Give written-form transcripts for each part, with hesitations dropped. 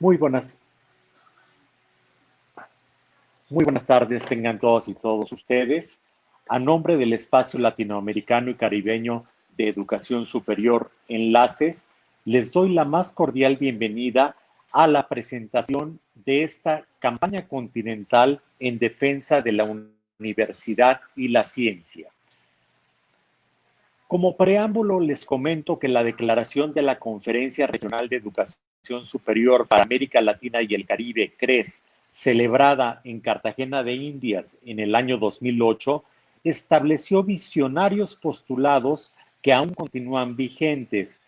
Muy buenas, muy buenas tardes tengan todos y todos ustedes. A nombre del Espacio Latinoamericano y Caribeño de Educación Superior Enlaces, les doy la más cordial bienvenida a la presentación de esta campaña continental en defensa de la universidad y la ciencia. Como preámbulo, les comento que la declaración de la Conferencia Regional de Educación Superior para América Latina y el Caribe, CRES, celebrada en Cartagena de Indias en el año 2008, estableció visionarios postulados que aún continúan vigentes.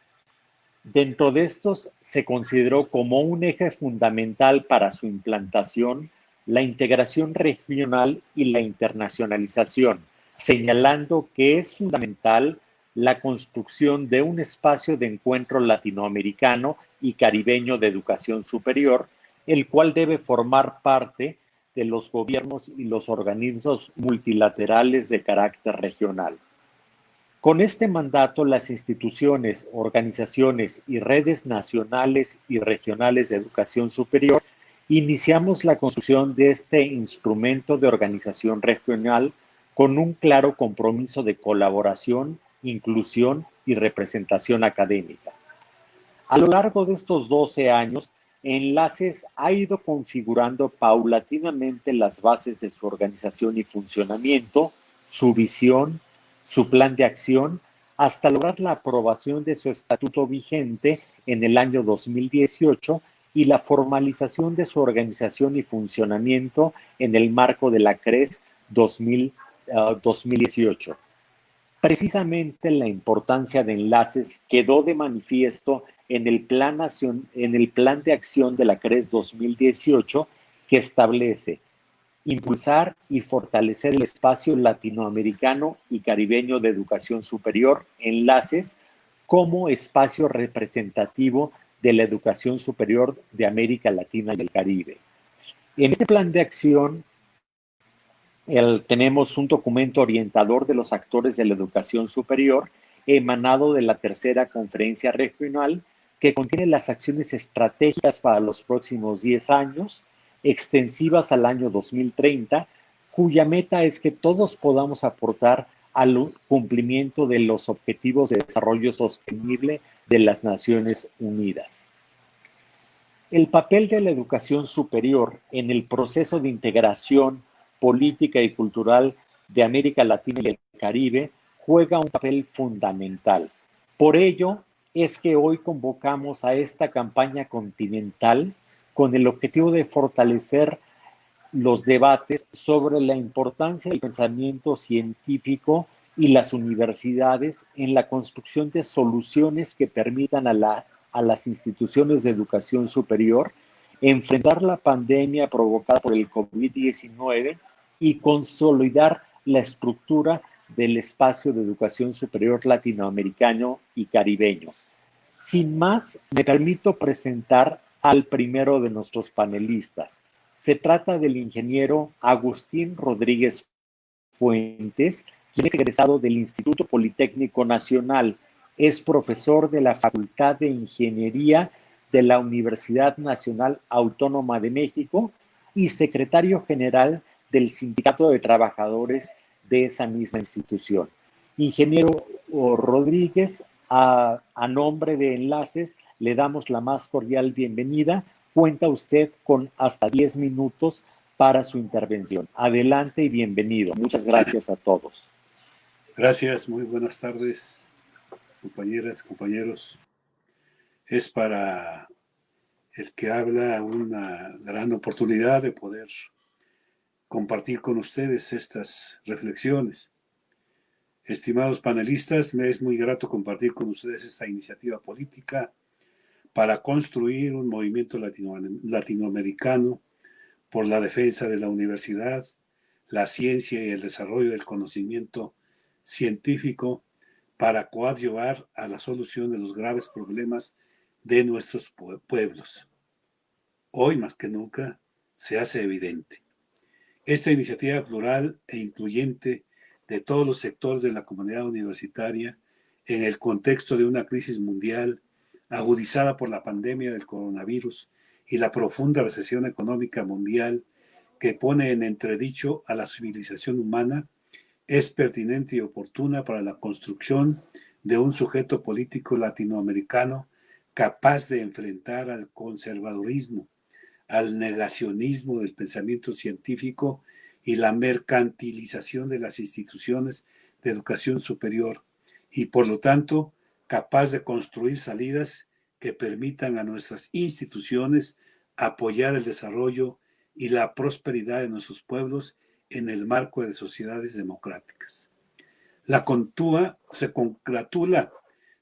Dentro de estos se consideró como un eje fundamental para su implantación la integración regional y la internacionalización, señalando que es fundamental la construcción de un espacio de encuentro latinoamericano y caribeño de educación superior, el cual debe formar parte de los gobiernos y los organismos multilaterales de carácter regional. Con este mandato, las instituciones, organizaciones y redes nacionales y regionales de educación superior iniciamos la construcción de este instrumento de organización regional con un claro compromiso de colaboración, inclusión y representación académica. A lo largo de estos 12 años, Enlaces ha ido configurando paulatinamente las bases de su organización y funcionamiento, su visión, su plan de acción, hasta lograr la aprobación de su estatuto vigente en el año 2018 y la formalización de su organización y funcionamiento en el marco de la CRES 2018. Precisamente la importancia de Enlaces quedó de manifiesto en el plan de acción de la CRES 2018, que establece impulsar y fortalecer el espacio latinoamericano y caribeño de educación superior, Enlaces, como espacio representativo de la educación superior de América Latina y el Caribe. En este plan de acción tenemos un documento orientador de los actores de la educación superior emanado de la tercera conferencia regional, que contiene las acciones estratégicas para los próximos 10 años, extensivas al año 2030, cuya meta es que todos podamos aportar al cumplimiento de los objetivos de desarrollo sostenible de las Naciones Unidas. El papel de la educación superior en el proceso de integración política y cultural de América Latina y el Caribe juega un papel fundamental. Por ello es que hoy convocamos a esta campaña continental con el objetivo de fortalecer los debates sobre la importancia del pensamiento científico y las universidades en la construcción de soluciones que permitan a las instituciones de educación superior enfrentar la pandemia provocada por el COVID-19 y consolidar la estructura del espacio de educación superior latinoamericano y caribeño. Sin más, me permito presentar al primero de nuestros panelistas. Se trata del ingeniero Agustín Rodríguez Fuentes, quien es egresado del Instituto Politécnico Nacional. Es profesor de la Facultad de Ingeniería de la Universidad Nacional Autónoma de México y secretario general del Sindicato de Trabajadores de esa misma institución. Ingeniero Rodríguez, a nombre de Enlaces, le damos la más cordial bienvenida. Cuenta usted con hasta 10 minutos para su intervención. Adelante y bienvenido. Muchas gracias a todos. Gracias, muy buenas tardes, compañeras, compañeros. Es para el que habla una gran oportunidad de poder compartir con ustedes estas reflexiones. Estimados panelistas, me es muy grato compartir con ustedes esta iniciativa política para construir un movimiento latinoamericano por la defensa de la universidad, la ciencia y el desarrollo del conocimiento científico para coadyuvar a la solución de los graves problemas de nuestros pueblos. Hoy más que nunca se hace evidente. Esta iniciativa plural e incluyente de todos los sectores de la comunidad universitaria en el contexto de una crisis mundial agudizada por la pandemia del coronavirus y la profunda recesión económica mundial que pone en entredicho a la civilización humana, es pertinente y oportuna para la construcción de un sujeto político latinoamericano capaz de enfrentar al conservadurismo, al negacionismo del pensamiento científico y la mercantilización de las instituciones de educación superior, y por lo tanto capaz de construir salidas que permitan a nuestras instituciones apoyar el desarrollo y la prosperidad de nuestros pueblos en el marco de sociedades democráticas. La CONTUA se congratula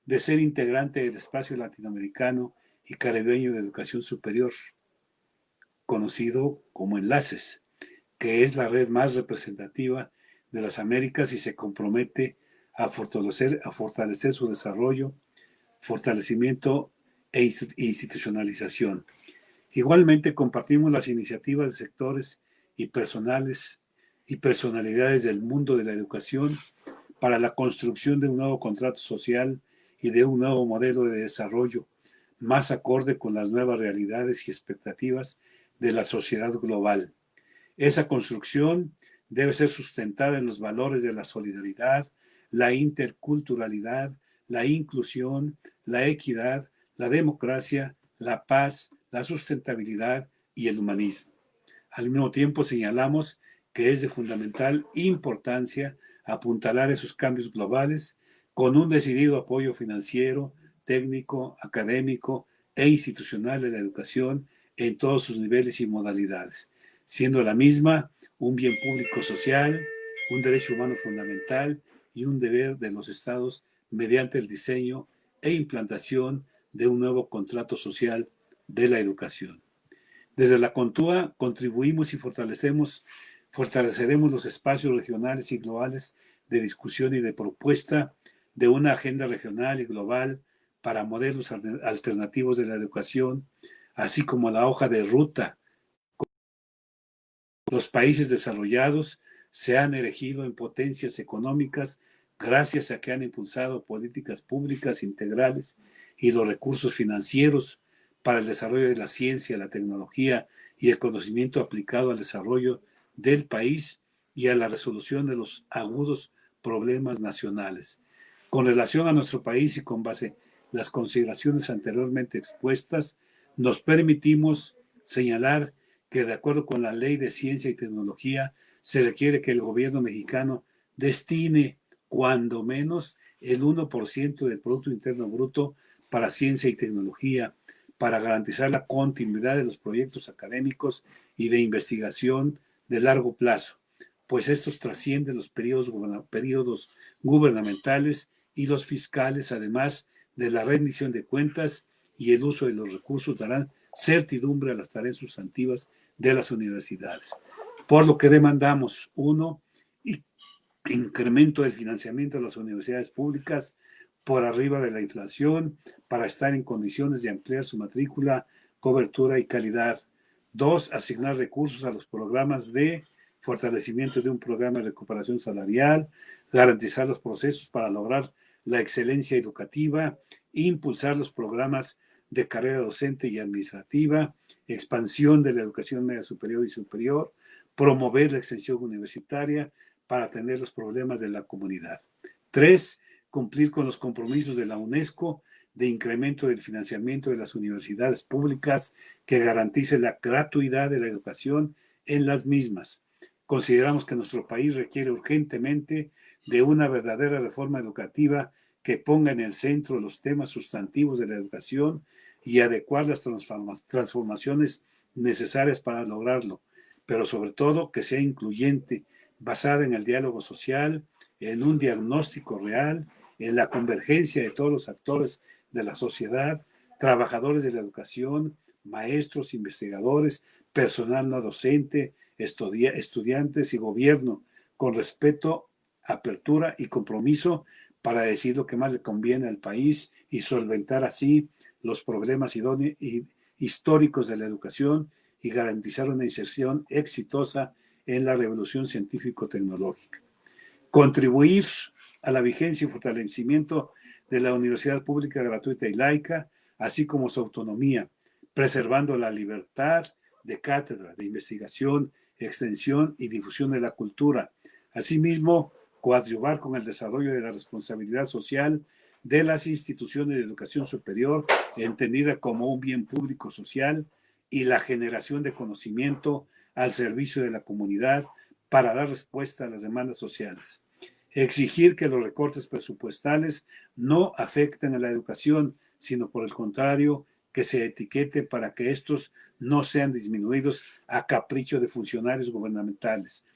de ser integrante del espacio latinoamericano y caribeño de educación superior, conocido como Enlaces, que es la red más representativa de las Américas y se compromete a fortalecer su desarrollo, fortalecimiento e institucionalización. Igualmente compartimos las iniciativas de sectores y personalidades del mundo de la educación para la construcción de un nuevo contrato social y de un nuevo modelo de desarrollo más acorde con las nuevas realidades y expectativas de la sociedad global. Esa construcción debe ser sustentada en los valores de la solidaridad, la interculturalidad, la inclusión, la equidad, la democracia, la paz, la sustentabilidad y el humanismo. Al mismo tiempo señalamos que es de fundamental importancia apuntalar esos cambios globales con un decidido apoyo financiero, técnico, académico e institucional de la educación en todos sus niveles y modalidades, siendo la misma un bien público social, un derecho humano fundamental y un deber de los estados mediante el diseño e implantación de un nuevo contrato social de la educación. Desde la CONTUA contribuimos y fortaleceremos los espacios regionales y globales de discusión y de propuesta de una agenda regional y global para modelos alternativos de la educación, así como la hoja de ruta. Los países desarrollados se han erigido en potencias económicas gracias a que han impulsado políticas públicas integrales y los recursos financieros para el desarrollo de la ciencia, la tecnología y el conocimiento aplicado al desarrollo del país y a la resolución de los agudos problemas nacionales. Con relación a nuestro país y con base en las consideraciones anteriormente expuestas, nos permitimos señalar que de acuerdo con la Ley de Ciencia y Tecnología se requiere que el gobierno mexicano destine cuando menos el 1% del Producto Interno Bruto para ciencia y tecnología, para garantizar la continuidad de los proyectos académicos y de investigación de largo plazo, pues estos trascienden los periodos gubernamentales y los fiscales, además de la rendición de cuentas y el uso de los recursos darán certidumbre a las tareas sustantivas de las universidades. Por lo que demandamos, uno, incremento del financiamiento de las universidades públicas por arriba de la inflación para estar en condiciones de ampliar su matrícula, cobertura y calidad. Dos, asignar recursos a los programas de fortalecimiento de un programa de recuperación salarial, garantizar los procesos para lograr la excelencia educativa, impulsar los programas de carrera docente y administrativa, expansión de la educación media superior y superior, promover la extensión universitaria para atender los problemas de la comunidad. Tres, cumplir con los compromisos de la UNESCO de incremento del financiamiento de las universidades públicas que garantice la gratuidad de la educación en las mismas. Consideramos que nuestro país requiere urgentemente de una verdadera reforma educativa que ponga en el centro los temas sustantivos de la educación y adecuar las transformaciones necesarias para lograrlo, pero sobre todo que sea incluyente, basada en el diálogo social, en un diagnóstico real, en la convergencia de todos los actores de la sociedad, trabajadores de la educación, maestros, investigadores, personal no docente, estudiantes y gobierno, con respeto, apertura y compromiso para decir lo que más le conviene al país y solventar así los problemas históricos de la educación y garantizar una inserción exitosa en la revolución científico-tecnológica. Contribuir a la vigencia y fortalecimiento de la universidad pública gratuita y laica, así como su autonomía, preservando la libertad de cátedra, de investigación, extensión y difusión de la cultura. Asimismo, coadyuvar con el desarrollo de la responsabilidad social de las instituciones de educación superior, entendida como un bien público social, y la generación de conocimiento al servicio de la comunidad para dar respuesta a las demandas sociales. Exigir que los recortes presupuestales no afecten a la educación, sino por el contrario, que se etiquete para que estos no sean disminuidos a capricho de funcionarios gubernamentales.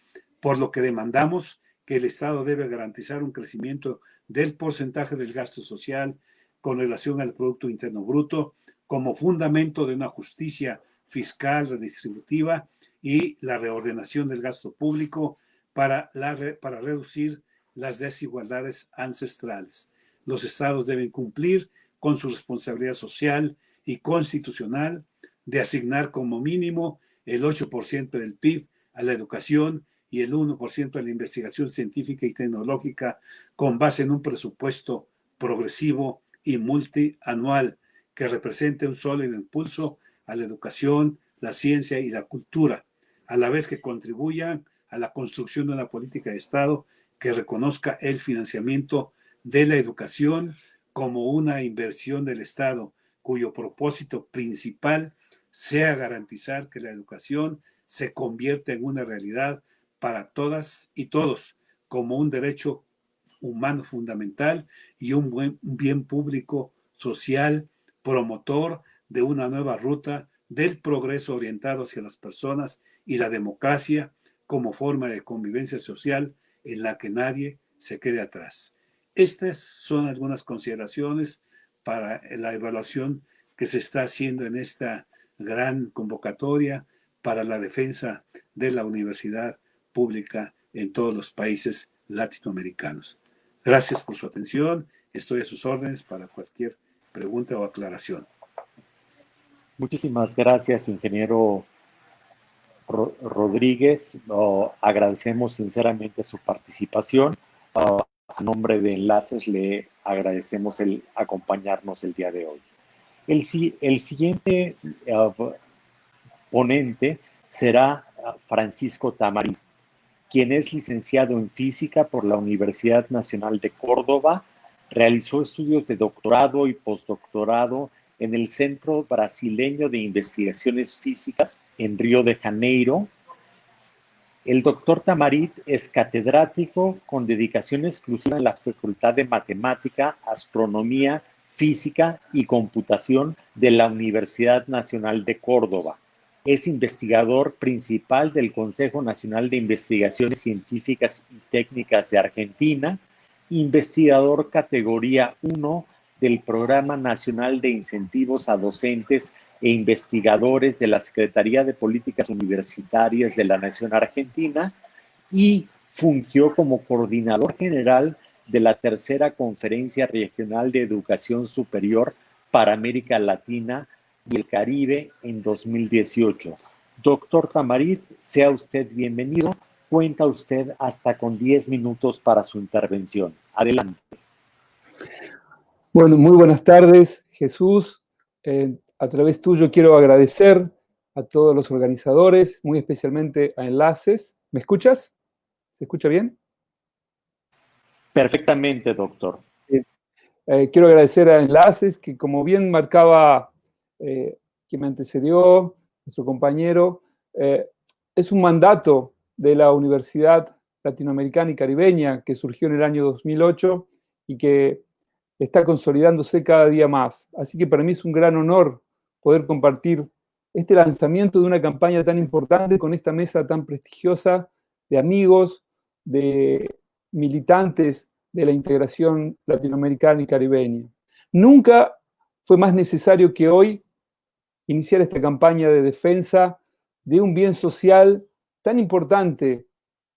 Por lo que demandamos que el Estado debe garantizar un crecimiento del porcentaje del gasto social con relación al Producto Interno Bruto como fundamento de una justicia fiscal redistributiva y la reordenación del gasto público para reducir las desigualdades ancestrales. Los estados deben cumplir con su responsabilidad social y constitucional de asignar como mínimo el 8% del PIB a la educación y el 1% a la investigación científica y tecnológica con base en un presupuesto progresivo y multianual que represente un sólido impulso a la educación, la ciencia y la cultura, a la vez que contribuyan a la construcción de una política de Estado que reconozca el financiamiento de la educación como una inversión del Estado, cuyo propósito principal sea garantizar que la educación se convierta en una realidad para todas y todos, como un derecho humano fundamental y un bien público social promotor de una nueva ruta del progreso orientado hacia las personas y la democracia como forma de convivencia social en la que nadie se quede atrás. Estas son algunas consideraciones para la evaluación que se está haciendo en esta gran convocatoria para la defensa de la universidad pública en todos los países latinoamericanos. Gracias por su atención. Estoy a sus órdenes para cualquier pregunta o aclaración. Muchísimas gracias, ingeniero Rodríguez. Agradecemos sinceramente su participación. A nombre de Enlaces le agradecemos el acompañarnos el día de hoy. El siguiente ponente será Francisco Tamariz, quien es licenciado en física por la Universidad Nacional de Córdoba. Realizó estudios de doctorado y postdoctorado en el Centro Brasileño de Investigaciones Físicas en Río de Janeiro. El doctor Tamarit es catedrático con dedicación exclusiva en la Facultad de Matemática, Astronomía, Física y Computación de la Universidad Nacional de Córdoba. Es investigador principal del Consejo Nacional de Investigaciones Científicas y Técnicas de Argentina, investigador categoría 1 del Programa Nacional de Incentivos a Docentes e Investigadores de la Secretaría de Políticas Universitarias de la Nación Argentina y fungió como coordinador general de la tercera Conferencia Regional de Educación Superior para América Latina y el Caribe en 2018. Doctor Tamarit, sea usted bienvenido. Cuenta usted hasta con 10 minutos para su intervención. Adelante. Bueno, muy buenas tardes, Jesús. A través tuyo quiero agradecer a todos los organizadores, muy especialmente a Enlaces. ¿Me escuchas? ¿Se escucha bien? Perfectamente, doctor. Bien. Quiero agradecer a Enlaces, que como bien marcaba quien me antecedió, nuestro compañero, es un mandato de la Universidad Latinoamericana y Caribeña que surgió en el año 2008 y que está consolidándose cada día más. Así que para mí es un gran honor poder compartir este lanzamiento de una campaña tan importante con esta mesa tan prestigiosa de amigos, de militantes de la integración latinoamericana y caribeña. Nunca fue más necesario que hoy iniciar esta campaña de defensa de un bien social tan importante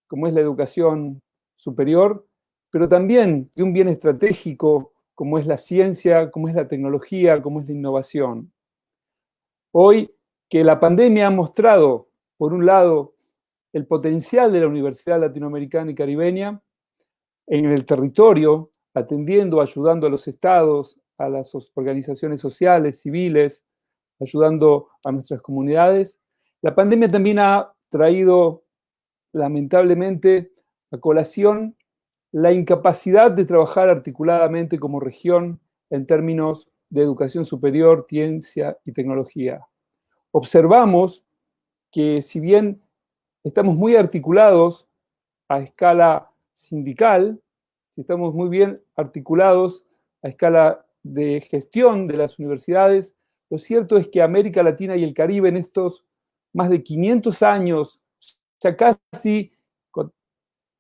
como es la educación superior, pero también de un bien estratégico como es la ciencia, como es la tecnología, como es la innovación. Hoy que la pandemia ha mostrado, por un lado, el potencial de la Universidad Latinoamericana y Caribeña en el territorio, atendiendo, ayudando a los estados, a las organizaciones sociales, civiles, ayudando a nuestras comunidades. La pandemia también ha traído, lamentablemente, a colación la incapacidad de trabajar articuladamente como región en términos de educación superior, ciencia y tecnología. Observamos que si bien estamos muy articulados a escala sindical, si estamos muy bien articulados a escala de gestión de las universidades, lo cierto es que América Latina y el Caribe en estos más de 500 años, ya casi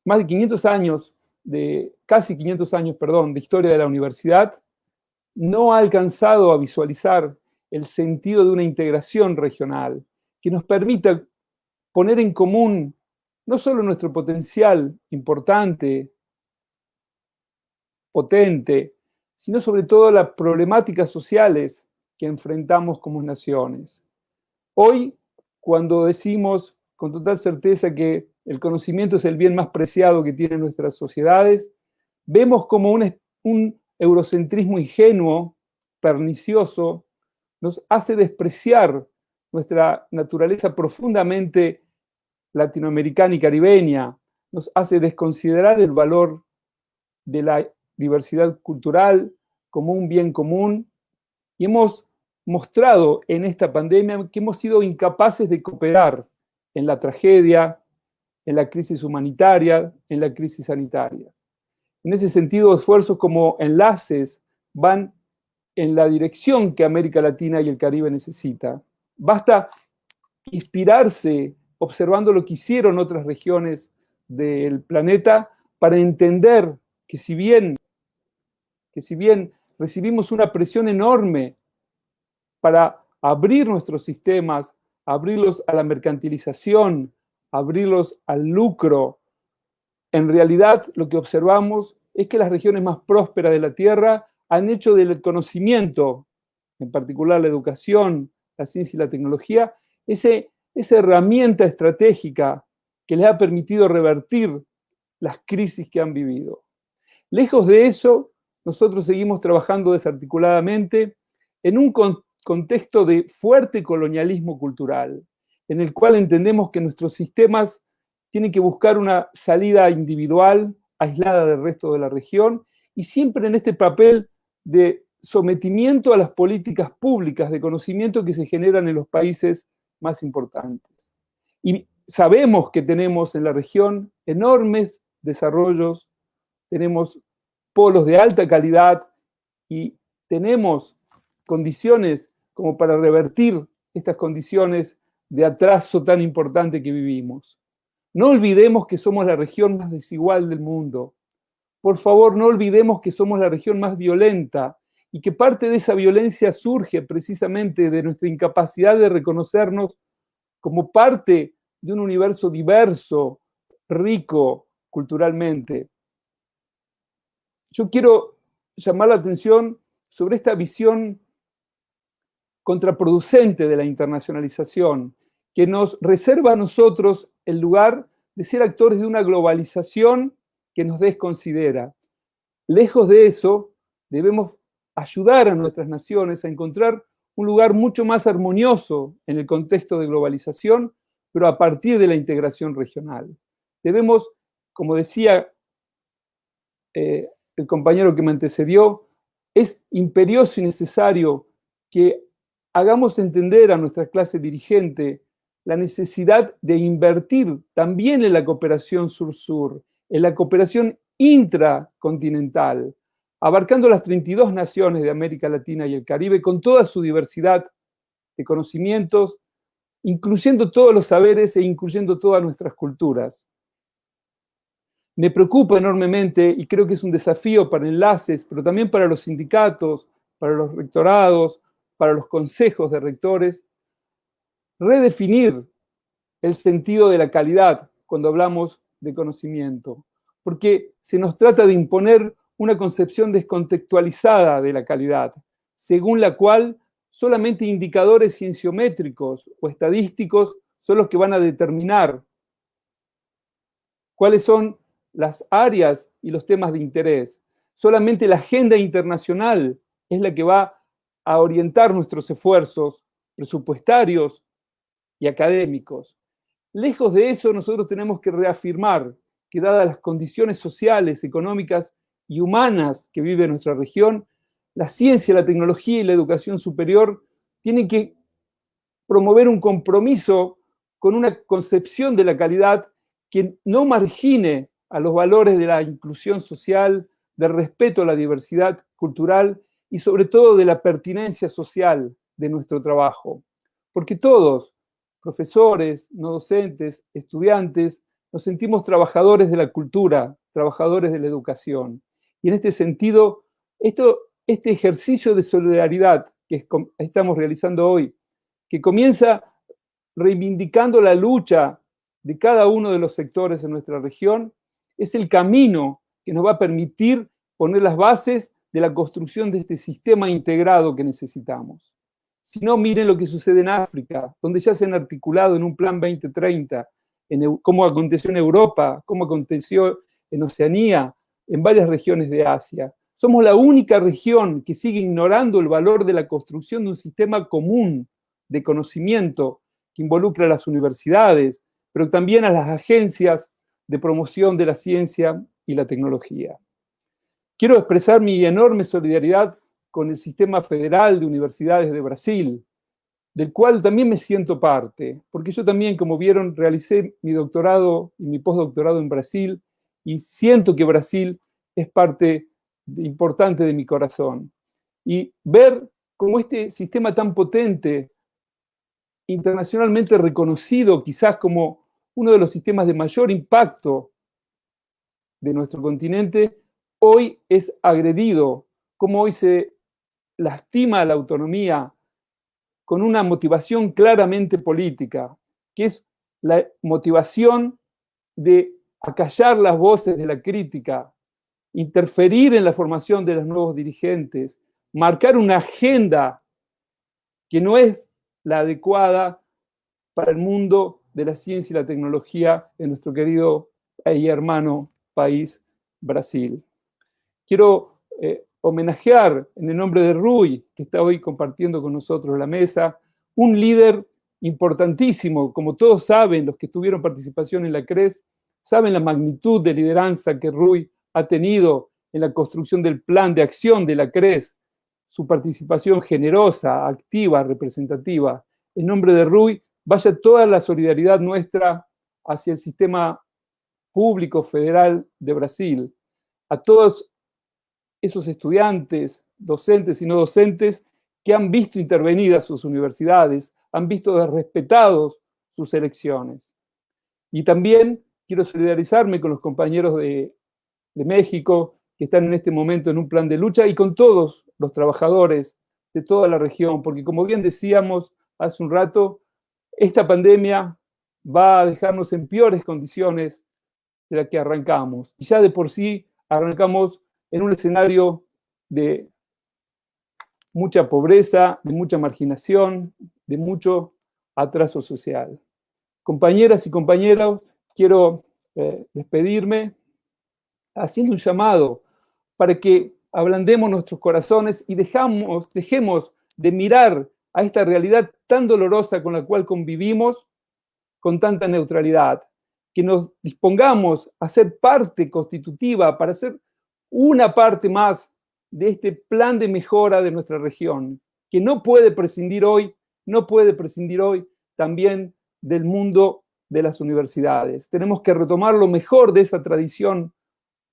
más de 500 años, casi 500 años, perdón, de historia de la universidad, no ha alcanzado a visualizar el sentido de una integración regional que nos permita poner en común no solo nuestro potencial importante, potente, sino sobre todo las problemáticas sociales que enfrentamos como naciones. Hoy, cuando decimos con total certeza que el conocimiento es el bien más preciado que tienen nuestras sociedades, vemos como un eurocentrismo ingenuo, pernicioso, nos hace despreciar nuestra naturaleza profundamente latinoamericana y caribeña, nos hace desconsiderar el valor de la diversidad cultural como un bien común, y hemos mostrado en esta pandemia que hemos sido incapaces de cooperar en la tragedia, en la crisis humanitaria, en la crisis sanitaria. En ese sentido, esfuerzos como enlaces van en la dirección que América Latina y el Caribe necesita. Basta inspirarse observando lo que hicieron otras regiones del planeta para entender que si bien recibimos una presión enorme para abrir nuestros sistemas, abrirlos a la mercantilización, abrirlos al lucro, en realidad lo que observamos es que las regiones más prósperas de la Tierra han hecho del conocimiento, en particular la educación, la ciencia y la tecnología, esa herramienta estratégica que les ha permitido revertir las crisis que han vivido. Lejos de eso, nosotros seguimos trabajando desarticuladamente en un contexto de fuerte colonialismo cultural, en el cual entendemos que nuestros sistemas tienen que buscar una salida individual, aislada del resto de la región, y siempre en este papel de sometimiento a las políticas públicas de conocimiento que se generan en los países más importantes. Y sabemos que tenemos en la región enormes desarrollos, tenemos polos de alta calidad y tenemos condiciones como para revertir estas condiciones de atraso tan importante que vivimos. No olvidemos que somos la región más desigual del mundo. Por favor, no olvidemos que somos la región más violenta y que parte de esa violencia surge precisamente de nuestra incapacidad de reconocernos como parte de un universo diverso, rico culturalmente. Yo quiero llamar la atención sobre esta visión contraproducente de la internacionalización, que nos reserva a nosotros el lugar de ser actores de una globalización que nos desconsidera. Lejos de eso, debemos ayudar a nuestras naciones a encontrar un lugar mucho más armonioso en el contexto de globalización, pero a partir de la integración regional. Debemos, como decía el compañero que me antecedió, es imperioso y necesario que hagamos entender a nuestra clase dirigente la necesidad de invertir también en la cooperación sur-sur, en la cooperación intracontinental, abarcando las 32 naciones de América Latina y el Caribe con toda su diversidad de conocimientos, incluyendo todos los saberes e incluyendo todas nuestras culturas. Me preocupa enormemente y creo que es un desafío para enlaces, pero también para los sindicatos, para los rectorados, para los consejos de rectores, redefinir el sentido de la calidad cuando hablamos de conocimiento, porque se nos trata de imponer una concepción descontextualizada de la calidad, según la cual solamente indicadores cienciométricos o estadísticos son los que van a determinar cuáles son las áreas y los temas de interés. Solamente la agenda internacional es la que va a orientar nuestros esfuerzos presupuestarios y académicos. Lejos de eso, nosotros tenemos que reafirmar que dadas las condiciones sociales, económicas y humanas que vive nuestra región, la ciencia, la tecnología y la educación superior tienen que promover un compromiso con una concepción de la calidad que no margine a los valores de la inclusión social, del respeto a la diversidad cultural y sobre todo de la pertinencia social de nuestro trabajo. Porque todos, profesores, no docentes, estudiantes, nos sentimos trabajadores de la cultura, trabajadores de la educación. Y en este sentido, este ejercicio de solidaridad que estamos realizando hoy, que comienza reivindicando la lucha de cada uno de los sectores en nuestra región, es el camino que nos va a permitir poner las bases de la construcción de este sistema integrado que necesitamos. Si no, miren lo que sucede en África, donde ya se han articulado en un plan 2030, cómo aconteció en Europa, cómo aconteció en Oceanía, en varias regiones de Asia. Somos la única región que sigue ignorando el valor de la construcción de un sistema común de conocimiento que involucra a las universidades, pero también a las agencias de promoción de la ciencia y la tecnología. Quiero expresar mi enorme solidaridad con el Sistema Federal de Universidades de Brasil, del cual también me siento parte, porque yo también, como vieron, realicé mi doctorado y mi postdoctorado en Brasil y siento que Brasil es parte importante de mi corazón. Y ver cómo este sistema tan potente, internacionalmente reconocido quizás como uno de los sistemas de mayor impacto de nuestro continente, hoy es agredido, como hoy se lastima la autonomía con una motivación claramente política, que es la motivación de acallar las voces de la crítica, interferir en la formación de los nuevos dirigentes, marcar una agenda que no es la adecuada para el mundo de la ciencia y la tecnología en nuestro querido y hermano país, Brasil. Quiero homenajear en el nombre de Rui, que está hoy compartiendo con nosotros la mesa, un líder importantísimo, como todos saben, los que tuvieron participación en la CRES, saben la magnitud de lideranza que Rui ha tenido en la construcción del plan de acción de la CRES, su participación generosa, activa, representativa. En nombre de Rui, vaya toda la solidaridad nuestra hacia el sistema público federal de Brasil, a todos esos estudiantes, docentes y no docentes que han visto intervenidas sus universidades, han visto desrespetados sus elecciones. Y también quiero solidarizarme con los compañeros de México que están en este momento en un plan de lucha y con todos los trabajadores de toda la región, porque como bien decíamos hace un rato, esta pandemia va a dejarnos en peores condiciones de las que arrancamos. Y ya de por sí arrancamos en un escenario de mucha pobreza, de mucha marginación, de mucho atraso social. Compañeras y compañeros, quiero despedirme haciendo un llamado para que ablandemos nuestros corazones y dejemos de mirar a esta realidad tan dolorosa con la cual convivimos con tanta neutralidad, que nos dispongamos a ser parte constitutiva para ser una parte más de este plan de mejora de nuestra región, que no puede prescindir hoy también del mundo de las universidades. Tenemos que retomar lo mejor de esa tradición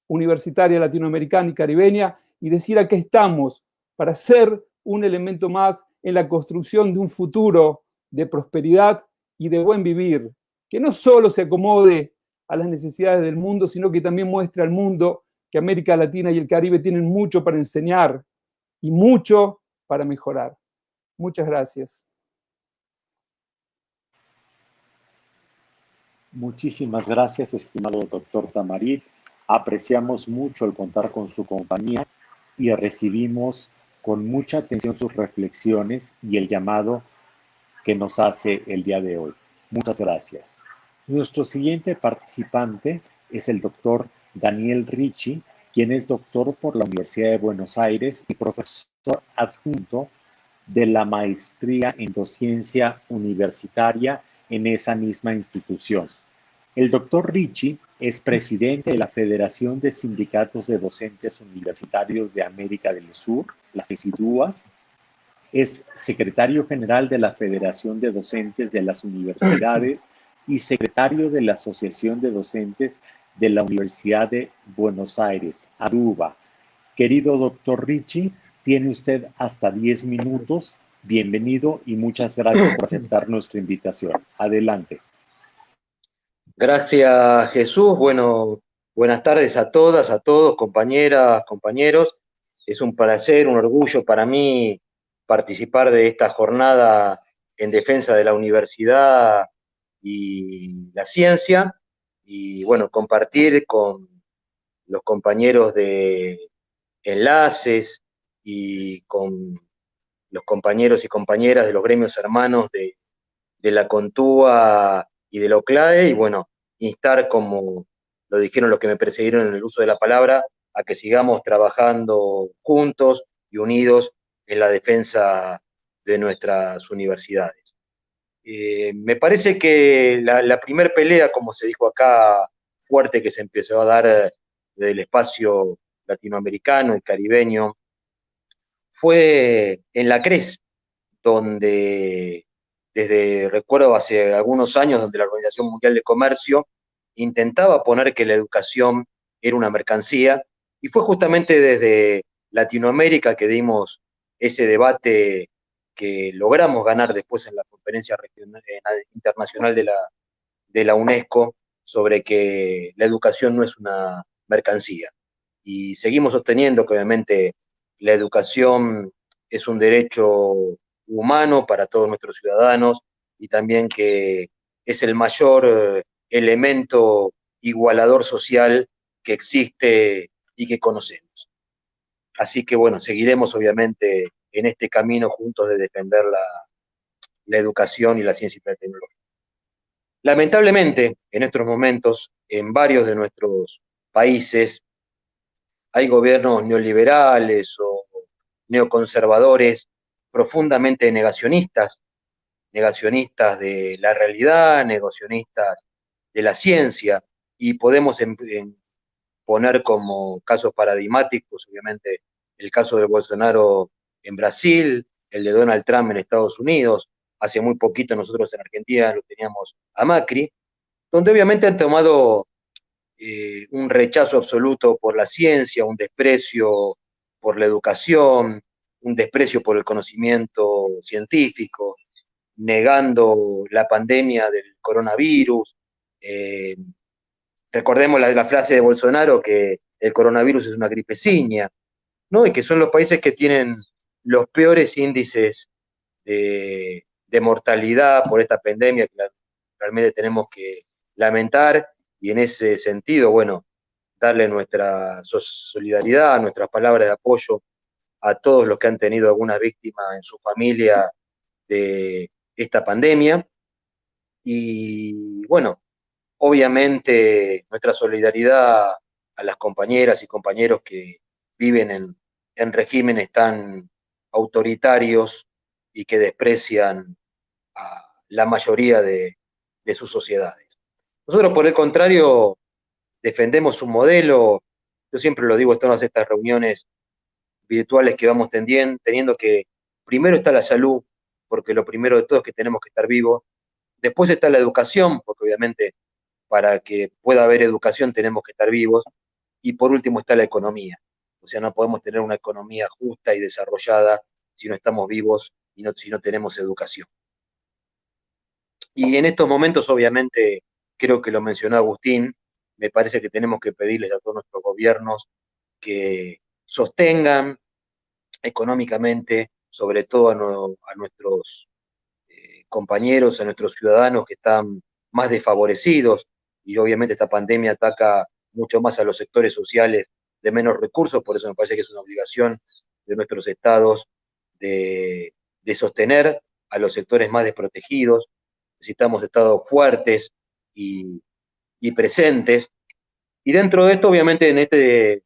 universitaria latinoamericana y caribeña y decir aquí estamos para ser un elemento más en la construcción de un futuro de prosperidad y de buen vivir, que no solo se acomode a las necesidades del mundo, sino que también muestre al mundo que América Latina y el Caribe tienen mucho para enseñar y mucho para mejorar. Muchas gracias. Muchísimas gracias, estimado doctor Tamarit. Apreciamos mucho el contar con su compañía y recibimos con mucha atención sus reflexiones y el llamado que nos hace el día de hoy. Muchas gracias. Nuestro siguiente participante es el doctor Daniel Ricci, quien es doctor por la Universidad de Buenos Aires y profesor adjunto de la maestría en docencia universitaria en esa misma institución. El doctor Ricci es presidente de la Federación de Sindicatos de Docentes Universitarios de América del Sur, la FESIDUAS. Es secretario general de la Federación de Docentes de las Universidades y secretario de la Asociación de Docentes de la Universidad de Buenos Aires, ADUBA. Querido doctor Ricci, tiene usted hasta 10 minutos. Bienvenido y muchas gracias por aceptar nuestra invitación. Adelante. Gracias, Jesús. Bueno, buenas tardes a todas, a todos, compañeras, compañeros. Es un placer, un orgullo para mí participar de esta jornada en defensa de la universidad y la ciencia y, bueno, compartir con los compañeros de enlaces y con los compañeros y compañeras de los gremios hermanos de la CONTÚA y de la OCLAE, y bueno, instar, como lo dijeron los que me precedieron en el uso de la palabra, a que sigamos trabajando juntos y unidos en la defensa de nuestras universidades. Me parece que la primer pelea, como se dijo acá, fuerte que se empezó a dar del espacio latinoamericano y caribeño, fue en la CRES, donde recuerdo hace algunos años, donde la Organización Mundial de Comercio intentaba poner que la educación era una mercancía, y fue justamente desde Latinoamérica que dimos ese debate que logramos ganar después en la conferencia internacional de la UNESCO sobre que la educación no es una mercancía. Y seguimos sosteniendo que obviamente la educación es un derecho humano para todos nuestros ciudadanos y también que es el mayor elemento igualador social que existe y que conocemos. Así que bueno, seguiremos obviamente en este camino juntos de defender la educación y la ciencia y la tecnología. Lamentablemente, en estos momentos, en varios de nuestros países, hay gobiernos neoliberales o neoconservadores profundamente negacionistas de la realidad, negacionistas de la ciencia, y podemos poner como casos paradigmáticos, obviamente, el caso de Bolsonaro en Brasil, el de Donald Trump en Estados Unidos. Hace muy poquito nosotros en Argentina lo teníamos a Macri, donde obviamente han tomado un rechazo absoluto por la ciencia, un desprecio por la educación, un desprecio por el conocimiento científico, negando la pandemia del coronavirus. Recordemos la frase de Bolsonaro que el coronavirus es una gripeciña, ¿no? Y que son los países que tienen los peores índices de mortalidad por esta pandemia, que realmente tenemos que lamentar, y en ese sentido, bueno, darle nuestra solidaridad, nuestras palabras de apoyo a todos los que han tenido alguna víctima en su familia de esta pandemia. Y bueno, obviamente nuestra solidaridad a las compañeras y compañeros que viven en regímenes tan autoritarios y que desprecian a la mayoría de sus sociedades. Nosotros, por el contrario, defendemos un modelo. Yo siempre lo digo en todas estas reuniones virtuales que vamos teniendo, que primero está la salud, porque lo primero de todo es que tenemos que estar vivos. Después está la educación, porque obviamente para que pueda haber educación tenemos que estar vivos. Y por último está la economía. O sea, no podemos tener una economía justa y desarrollada si no estamos vivos y si no tenemos educación. Y en estos momentos, obviamente, creo que lo mencionó Agustín, me parece que tenemos que pedirles a todos nuestros gobiernos que sostengan económicamente, sobre todo a nuestros compañeros, a nuestros ciudadanos que están más desfavorecidos, y obviamente esta pandemia ataca mucho más a los sectores sociales de menos recursos. Por eso me parece que es una obligación de nuestros estados de sostener a los sectores más desprotegidos. Necesitamos estados fuertes y presentes. Y dentro de esto, obviamente, en este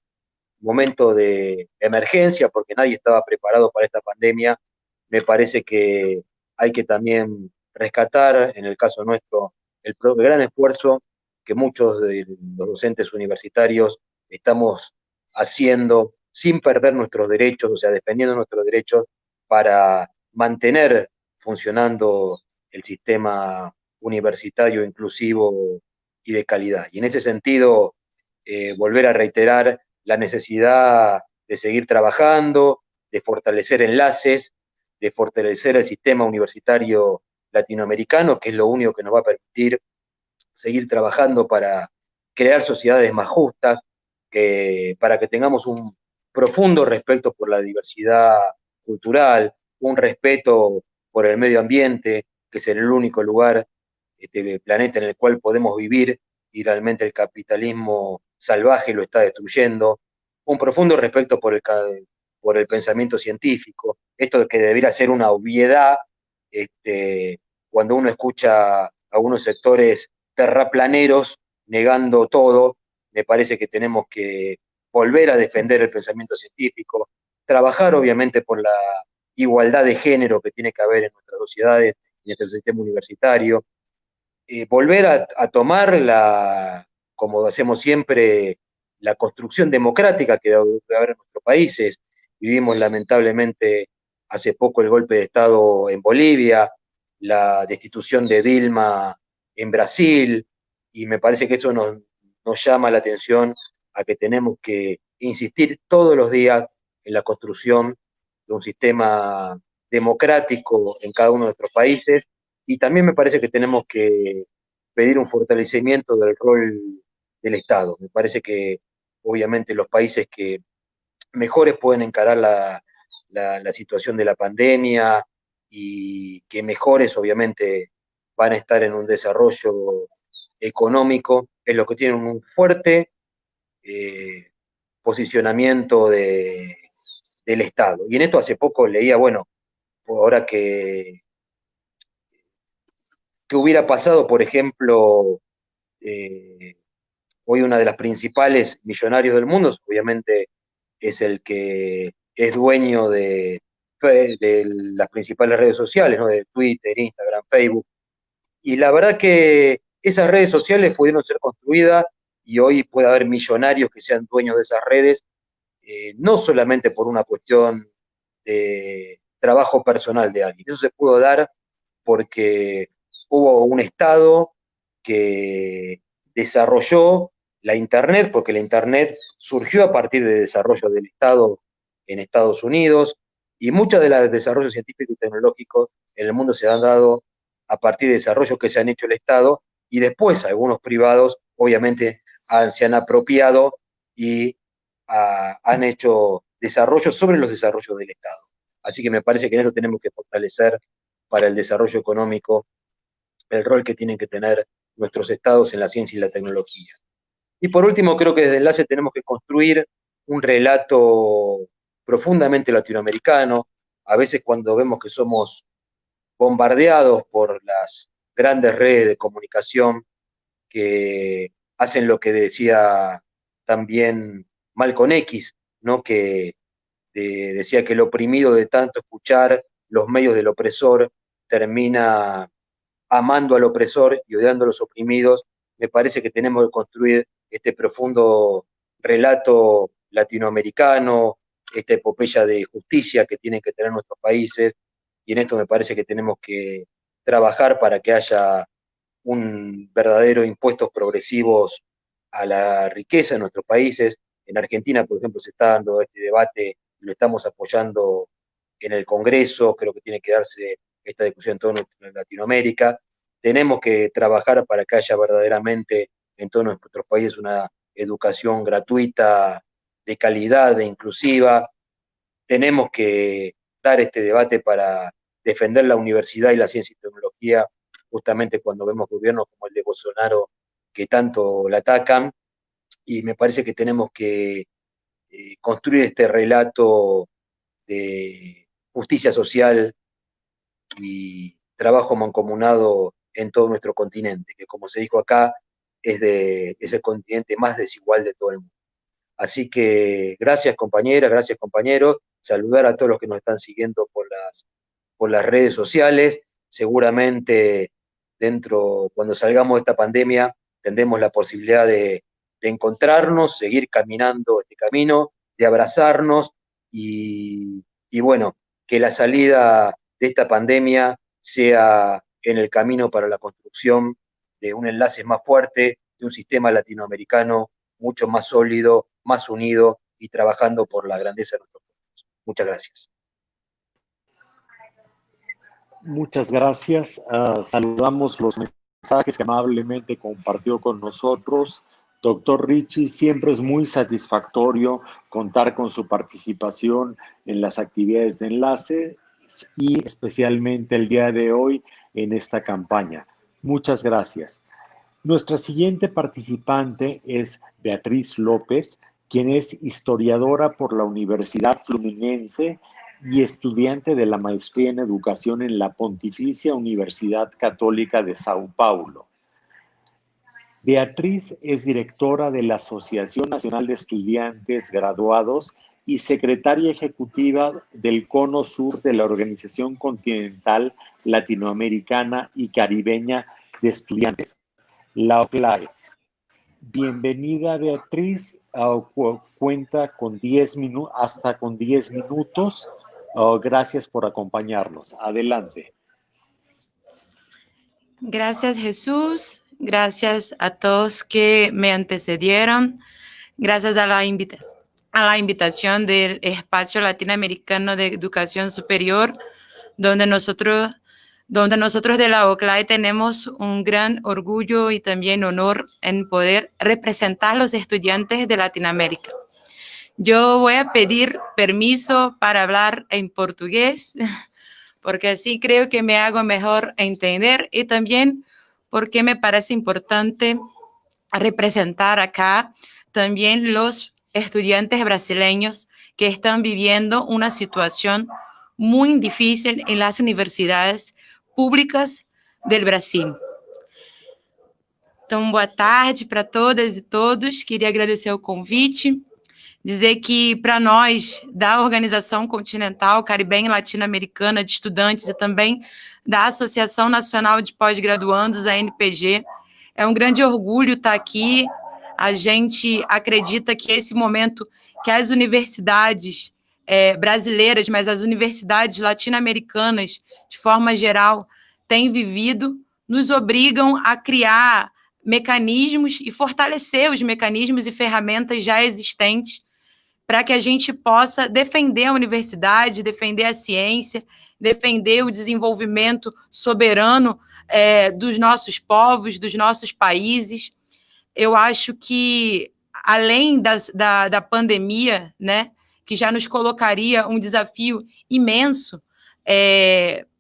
momento de emergencia, porque nadie estaba preparado para esta pandemia, me parece que hay que también rescatar, en el caso nuestro, el gran esfuerzo que muchos de los docentes universitarios estamos haciendo sin perder nuestros derechos, o sea, defendiendo nuestros derechos para mantener funcionando el sistema universitario inclusivo y de calidad. Y en ese sentido, volver a reiterar la necesidad de seguir trabajando, de fortalecer enlaces, de fortalecer el sistema universitario latinoamericano, que es lo único que nos va a permitir seguir trabajando para crear sociedades más justas, para que tengamos un profundo respeto por la diversidad cultural, un respeto por el medio ambiente, que es el único lugar del planeta en el cual podemos vivir y realmente el capitalismo salvaje lo está destruyendo, un profundo respeto por el pensamiento científico, esto que debería ser una obviedad cuando uno escucha a algunos sectores terraplaneros negando todo, me parece que tenemos que volver a defender el pensamiento científico, trabajar obviamente por la igualdad de género que tiene que haber en nuestras sociedades y en nuestro sistema universitario, volver a tomar como hacemos siempre, la construcción democrática que debe haber en nuestros países. Vivimos lamentablemente hace poco el golpe de Estado en Bolivia, la destitución de Dilma en Brasil, y me parece que eso nos llama la atención a que tenemos que insistir todos los días en la construcción de un sistema democrático en cada uno de nuestros países, y también me parece que tenemos que pedir un fortalecimiento del rol del Estado. Me parece que obviamente los países que mejores pueden encarar la situación de la pandemia y que mejores obviamente van a estar en un desarrollo económico, es lo que tienen un fuerte posicionamiento del Estado. Y en esto hace poco leía, bueno, ahora que hubiera pasado, por ejemplo, hoy una de las principales millonarios del mundo, obviamente es el que es dueño de las principales redes sociales, ¿no? De Twitter, Instagram, Facebook. Y la verdad que esas redes sociales pudieron ser construidas y hoy puede haber millonarios que sean dueños de esas redes, no solamente por una cuestión de trabajo personal de alguien. Eso se pudo dar porque hubo un Estado que desarrolló la Internet, porque la Internet surgió a partir del desarrollo del Estado en Estados Unidos, y muchos de los desarrollos científicos y tecnológicos en el mundo se han dado a partir de desarrollos que se han hecho el Estado, y después algunos privados, obviamente, se han apropiado y han hecho desarrollos sobre los desarrollos del Estado. Así que me parece que en eso tenemos que fortalecer para el desarrollo económico el rol que tienen que tener nuestros estados en la ciencia y la tecnología. Y por último, creo que desde Enlace tenemos que construir un relato profundamente latinoamericano. A veces cuando vemos que somos bombardeados por las grandes redes de comunicación que hacen lo que decía también Malcolm X, ¿no? Que decía que el oprimido de tanto escuchar los medios del opresor termina amando al opresor y odiando a los oprimidos. Me parece que tenemos que construir este profundo relato latinoamericano, esta epopeya de justicia que tienen que tener nuestros países, y en esto me parece que tenemos que trabajar para que haya un verdadero impuestos progresivos a la riqueza en nuestros países. En Argentina, por ejemplo, se está dando este debate, lo estamos apoyando en el Congreso, creo que tiene que darse esta discusión en toda Latinoamérica. Tenemos que trabajar para que haya verdaderamente en todos nuestros países una educación gratuita, de calidad, de inclusiva. Tenemos que dar este debate para defender la universidad y la ciencia y tecnología, justamente cuando vemos gobiernos como el de Bolsonaro que tanto la atacan, y me parece que tenemos que construir este relato de justicia social y trabajo mancomunado en todo nuestro continente, que como se dijo acá, es el continente más desigual de todo el mundo. Así que gracias compañeras, gracias compañeros, saludar a todos los que nos están siguiendo por las por las redes sociales. Seguramente cuando salgamos de esta pandemia, tendremos la posibilidad de encontrarnos, seguir caminando este camino, de abrazarnos y bueno, que la salida de esta pandemia sea en el camino para la construcción de un enlace más fuerte, de un sistema latinoamericano mucho más sólido, más unido y trabajando por la grandeza de nuestros pueblos. Muchas gracias. Muchas gracias. Saludamos los mensajes que amablemente compartió con nosotros. Doctor Ricci, siempre es muy satisfactorio contar con su participación en las actividades de enlace y especialmente el día de hoy en esta campaña. Muchas gracias. Nuestra siguiente participante es Beatriz López, quien es historiadora por la Universidad Fluminense y estudiante de la maestría en educación en la Pontificia Universidad Católica de Sao Paulo. Beatriz es directora de la Asociación Nacional de Estudiantes Graduados y secretaria ejecutiva del Cono Sur de la Organización Continental Latinoamericana y Caribeña de Estudiantes, la OCLAE. Bienvenida, Beatriz. Cuenta con 10 minutos, hasta con 10 minutos. Gracias por acompañarnos. Adelante. Gracias, Jesús. Gracias a todos que me antecedieron. Gracias a la invitación del Espacio Latinoamericano de Educación Superior, donde nosotros de la OCLAE tenemos un gran orgullo y también honor en poder representar a los estudiantes de Latinoamérica. Yo voy a pedir permiso para hablar en portugués, porque así creo que me hago mejor entender y también porque me parece importante representar acá también los estudiantes brasileños que están viviendo una situación muy difícil en las universidades públicas del Brasil. Então, boa tarde para todas e todos. Queria agradecer o convite, dizer que para nós, da Organização Continental Caribenha e Latino-Americana de Estudantes e também da Associação Nacional de Pós-Graduandos, a ANPG, é um grande orgulho estar aqui. A gente acredita que esse momento que as universidades brasileiras, mas as universidades latino-americanas, de forma geral, têm vivido, nos obrigam a criar mecanismos e fortalecer os mecanismos e ferramentas já existentes para que a gente possa defender a universidade, defender a ciência, defender o desenvolvimento soberano dos nossos povos, dos nossos países. Eu acho que, além da pandemia, né, que já nos colocaria um desafio imenso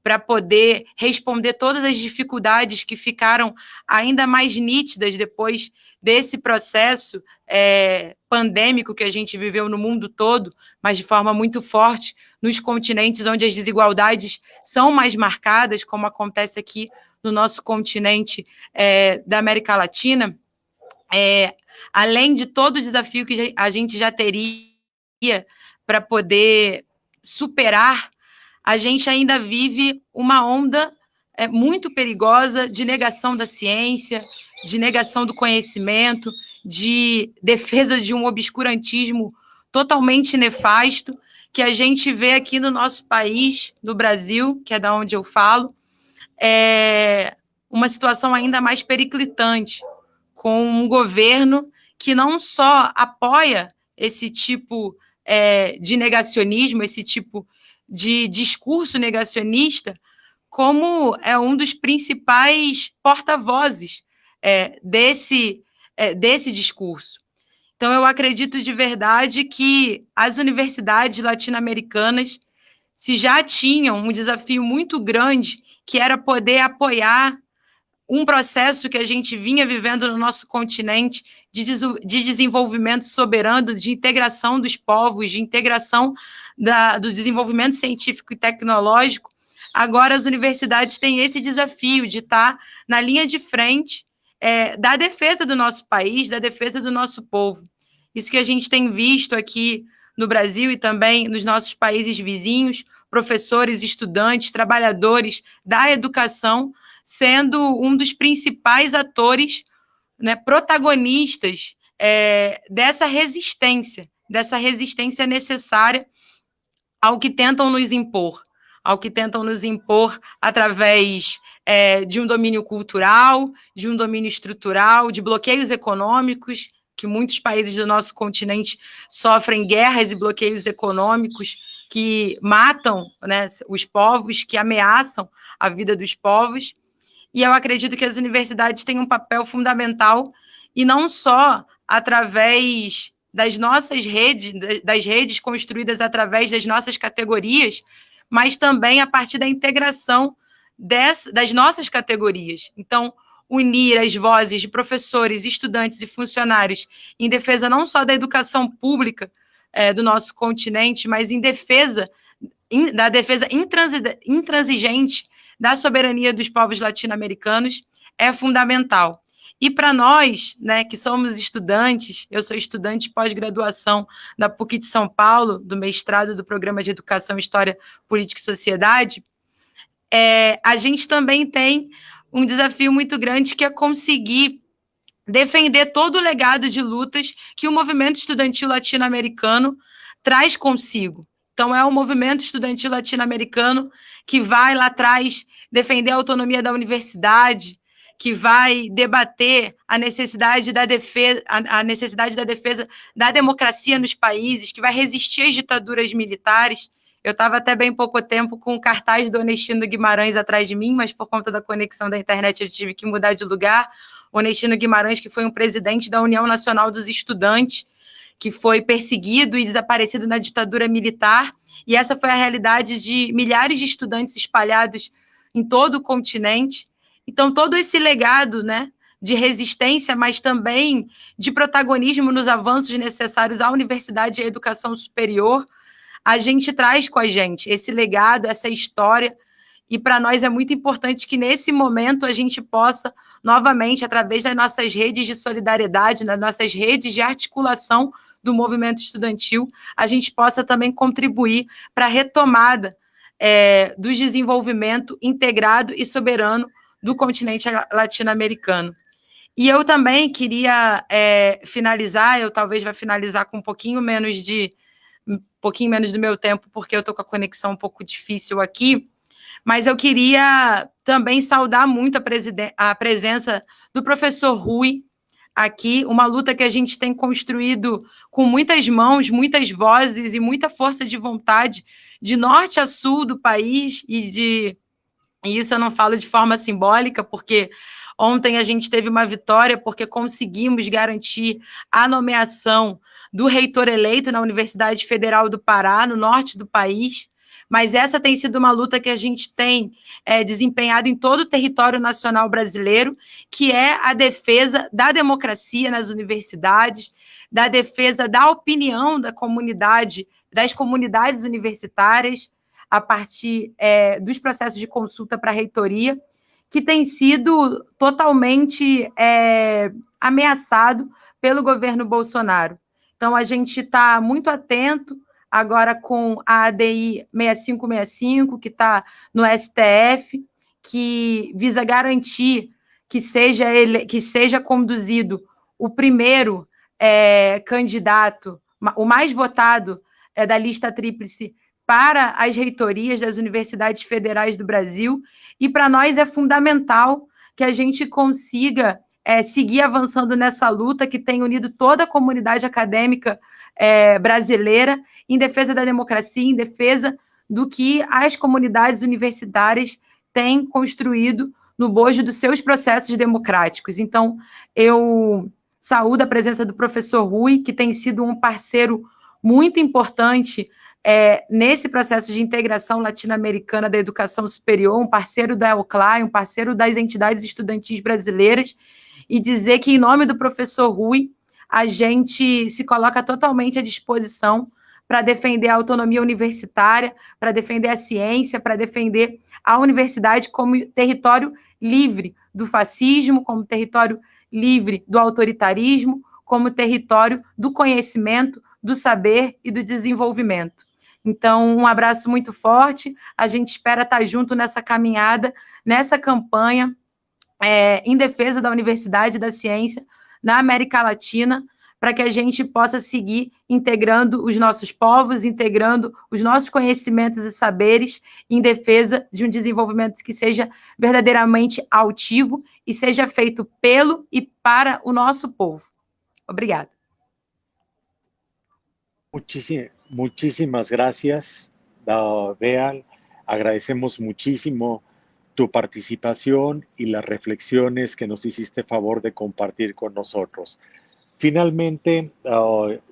para poder responder todas as dificuldades que ficaram ainda mais nítidas depois desse processo pandêmico que a gente viveu no mundo todo, mas de forma muito forte nos continentes onde as desigualdades são mais marcadas, como acontece aqui no nosso continente da América Latina. Além de todo o desafio que a gente já teria para poder superar, a gente ainda vive uma onda muito perigosa de negação da ciência, de negação do conhecimento, de defesa de um obscurantismo totalmente nefasto, que a gente vê aqui no nosso país, no Brasil, que é da onde eu falo, uma situação ainda mais periclitante, com um governo que não só apoia esse tipo de negacionismo, esse tipo de discurso negacionista, como é um dos principais porta-vozes desse discurso. Então, eu acredito de verdade que as universidades latino-americanas, se já tinham um desafio muito grande, que era poder apoiar um processo que a gente vinha vivendo no nosso continente de desenvolvimento soberano, de integração dos povos, de integração do desenvolvimento científico e tecnológico, agora as universidades têm esse desafio de estar na linha de frente da defesa do nosso país, da defesa do nosso povo. Isso que a gente tem visto aqui no Brasil e também nos nossos países vizinhos, professores, estudantes, trabalhadores da educação, sendo um dos principais atores, né, protagonistas dessa resistência necessária ao que tentam nos impor através de um domínio cultural, de um domínio estrutural, de bloqueios econômicos, que muitos países do nosso continente sofrem guerras e bloqueios econômicos que matam, né, os povos, que ameaçam a vida dos povos. E eu acredito que as universidades têm um papel fundamental, e não só através das nossas redes, das redes construídas através das nossas categorias, mas também a partir da integração das nossas categorias. Então, unir as vozes de professores, estudantes e funcionários em defesa não só da educação pública do nosso continente, mas da defesa intransigente da soberania dos povos latino-americanos é fundamental. E para nós, né, que somos estudantes, eu sou estudante de pós-graduação da PUC de São Paulo, do mestrado do Programa de Educação, História, Política e Sociedade, a gente também tem um desafio muito grande, que é conseguir defender todo o legado de lutas que o movimento estudantil latino-americano traz consigo. Então, é o movimento estudantil latino-americano que vai lá atrás defender a autonomia da universidade, que vai debater a necessidade da defesa da democracia nos países, que vai resistir às ditaduras militares. Eu estava até bem pouco tempo com o cartaz do Onestino Guimarães atrás de mim, mas por conta da conexão da internet eu tive que mudar de lugar. Onestino Guimarães, que foi um presidente da União Nacional dos Estudantes, que foi perseguido e desaparecido na ditadura militar, e essa foi a realidade de milhares de estudantes espalhados em todo o continente. Então, todo esse legado, né, de resistência, mas também de protagonismo nos avanços necessários à universidade e à educação superior, a gente traz com a gente esse legado, essa história, e para nós é muito importante que, nesse momento, a gente possa, novamente, através das nossas redes de solidariedade, das nossas redes de articulação do movimento estudantil, a gente possa também contribuir para a retomada do desenvolvimento integrado e soberano do continente latino-americano. E eu também queria finalizar, eu talvez vá finalizar com um pouquinho menos do meu tempo, porque eu estou com a conexão um pouco difícil aqui, mas eu queria também saudar muito a presença do professor Rui aqui, uma luta que a gente tem construído com muitas mãos, muitas vozes e muita força de vontade, de norte a sul do país, e isso eu não falo de forma simbólica, porque ontem a gente teve uma vitória, porque conseguimos garantir a nomeação do reitor eleito na Universidade Federal do Pará, no norte do país, mas essa tem sido uma luta que a gente tem desempenhado em todo o território nacional brasileiro, que é a defesa da democracia nas universidades, da defesa da opinião da comunidade, das comunidades universitárias, a partir dos processos de consulta para a reitoria, que tem sido totalmente ameaçado pelo governo Bolsonaro. Então, a gente está muito atento agora com a ADI 6565, que está no STF, que visa garantir que seja conduzido o primeiro candidato, o mais votado da lista tríplice para as reitorias das universidades federais do Brasil, e para nós é fundamental que a gente consiga seguir avançando nessa luta que tem unido toda a comunidade acadêmica brasileira em defesa da democracia, em defesa do que as comunidades universitárias têm construído no bojo dos seus processos democráticos. Então, eu saúdo a presença do professor Rui, que tem sido um parceiro muito importante nesse processo de integração latino-americana da educação superior, um parceiro da EUCLA, um parceiro das entidades estudantis brasileiras, e dizer que, em nome do professor Rui, a gente se coloca totalmente à disposição para defender a autonomia universitária, para defender a ciência, para defender a universidade como território livre do fascismo, como território livre do autoritarismo, como território do conhecimento, do saber e do desenvolvimento. Então, um abraço muito forte, a gente espera estar junto nessa caminhada, nessa campanha, em defesa da universidade e da ciência na América Latina, para que a gente possa seguir integrando os nossos povos, integrando os nossos conhecimentos e saberes em defesa de um desenvolvimento que seja verdadeiramente altivo e seja feito pelo e para o nosso povo. Obrigada. Muchísimas gracias, Bea. Agradecemos muchísimo tu participación y las reflexiones que nos hiciste favor de compartir con nosotros. Finalmente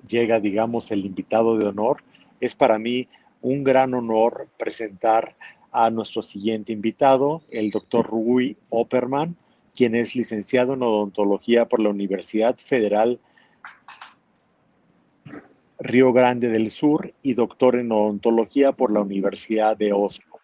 llega, digamos, el invitado de honor. Es para mí un gran honor presentar a nuestro siguiente invitado, el doctor Rui Opperman, quien es licenciado en odontología por la Universidad Federal Río Grande del Sur y doctor en odontología por la Universidad de Oslo.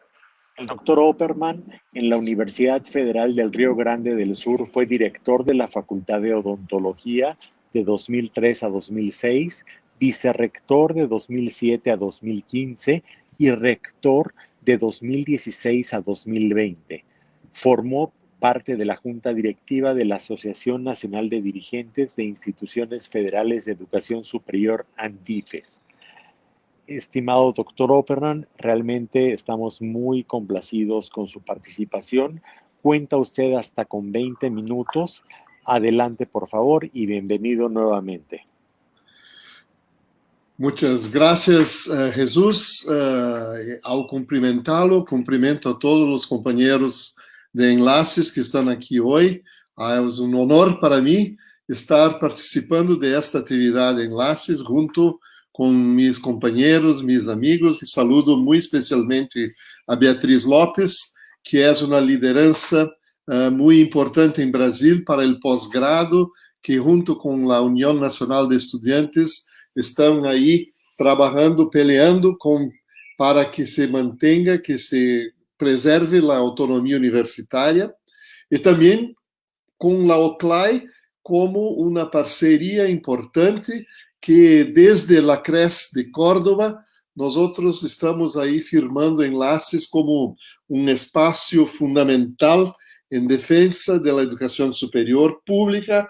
El doctor Opperman en la Universidad Federal del Río Grande del Sur fue director de la Facultad de Odontología de 2003 a 2006, vicerrector de 2007 a 2015 y rector de 2016 a 2020. Formó parte de la Junta Directiva de la Asociación Nacional de Dirigentes de Instituciones Federales de Educación Superior, ANDIFES. Estimado doctor Opperman, realmente estamos muy complacidos con su participación. Cuenta usted hasta con 20 minutos. Adelante, por favor, y bienvenido nuevamente. Muchas gracias, Jesús. Ao cumprimentá-lo, cumprimento a todos os companheiros de Enlaces que estão aqui hoje. É um honor para mim estar participando desta atividade Enlaces junto com meus companheiros, meus amigos. E saludo muito especialmente a Beatriz Lopes, que é uma liderança muito importante em Brasil para o pós-grado, que junto com a União Nacional de Estudantes estão aí trabalhando, peleando para que se mantenha, que se preserve a autonomia universitária, e também com a OCLAI como uma parceria importante que desde a CRES de Córdoba nós estamos aí firmando enlaces como um espaço fundamental em defesa da educação superior pública,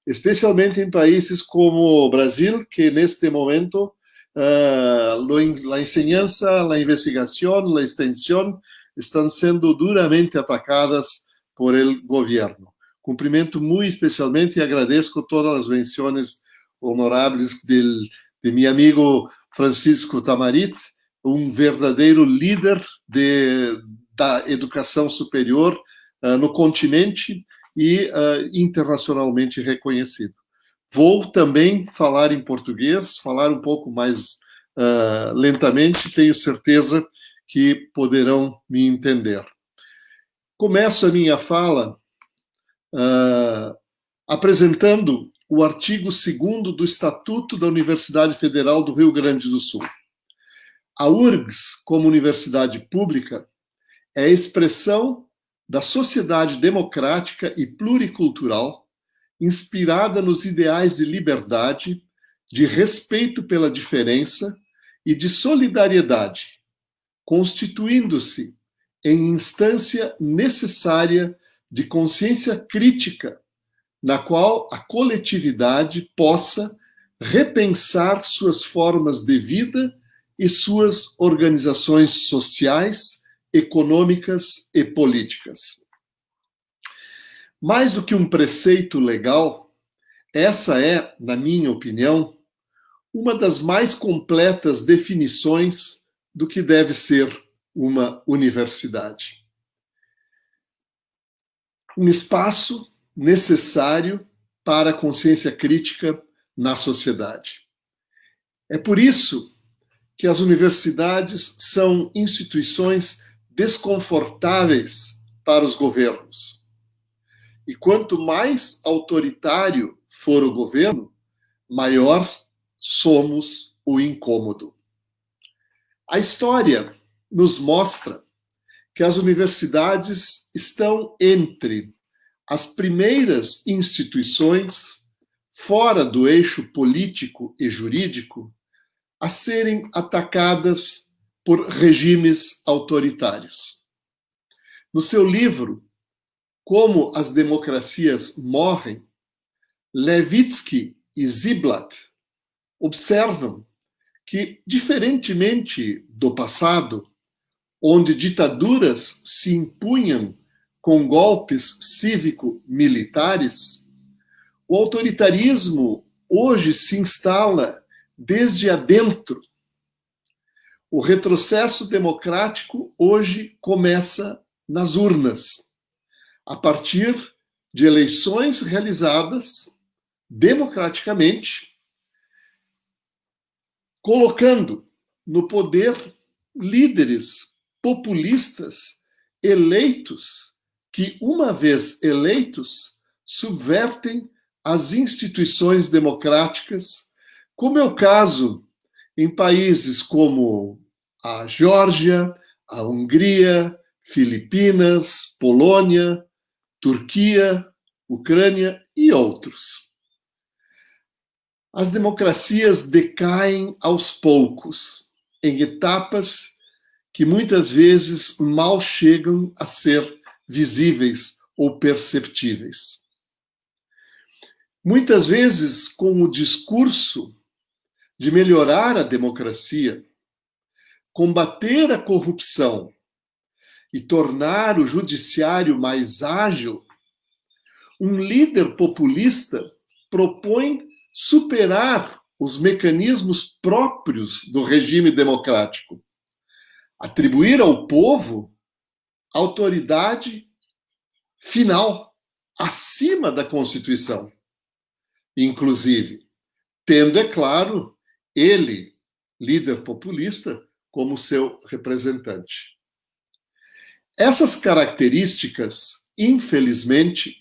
especialmente em países como o Brasil, que neste momento a enseñanza, a investigação, a extensão estão sendo duramente atacadas por el governo. Cumprimento muito especialmente e agradeço todas as menções honoráveis de meu amigo Francisco Tamarit, um verdadeiro líder da educação superior no continente e internacionalmente reconhecido. Vou também falar em português, falar um pouco mais lentamente, tenho certeza que poderão me entender. Começo a minha fala apresentando o artigo 2º do Estatuto da Universidade Federal do Rio Grande do Sul. A URGS, como universidade pública, é a expressão da sociedade democrática e pluricultural, inspirada nos ideais de liberdade, de respeito pela diferença e de solidariedade, constituindo-se em instância necessária de consciência crítica, na qual a coletividade possa repensar suas formas de vida e suas organizações sociais, econômicas e políticas. Mais do que um preceito legal, essa é, na minha opinião, uma das mais completas definições do que deve ser uma universidade. Um espaço necessário para a consciência crítica na sociedade. É por isso que as universidades são instituições desconfortáveis para os governos. E quanto mais autoritário for o governo, maior somos o incômodo. A história nos mostra que as universidades estão entre as primeiras instituições fora do eixo político e jurídico a serem atacadas por regimes autoritários. No seu livro Como as Democracias Morrem, Levitsky e Ziblatt observam que, diferentemente do passado, onde ditaduras se impunham com golpes cívico-militares, o autoritarismo hoje se instala desde adentro. O retrocesso democrático hoje começa nas urnas, a partir de eleições realizadas democraticamente, colocando no poder líderes populistas eleitos que, uma vez eleitos, subvertem as instituições democráticas, como é o caso em países como a Geórgia, a Hungria, Filipinas, Polônia, Turquia, Ucrânia e outros. As democracias decaem aos poucos, em etapas que muitas vezes mal chegam a ser visíveis ou perceptíveis. Muitas vezes, com o discurso de melhorar a democracia, combater a corrupção e tornar o judiciário mais ágil, um líder populista propõe superar os mecanismos próprios do regime democrático, atribuir ao povo autoridade final, acima da Constituição, inclusive, tendo, é claro, ele, líder populista, como seu representante. Essas características, infelizmente,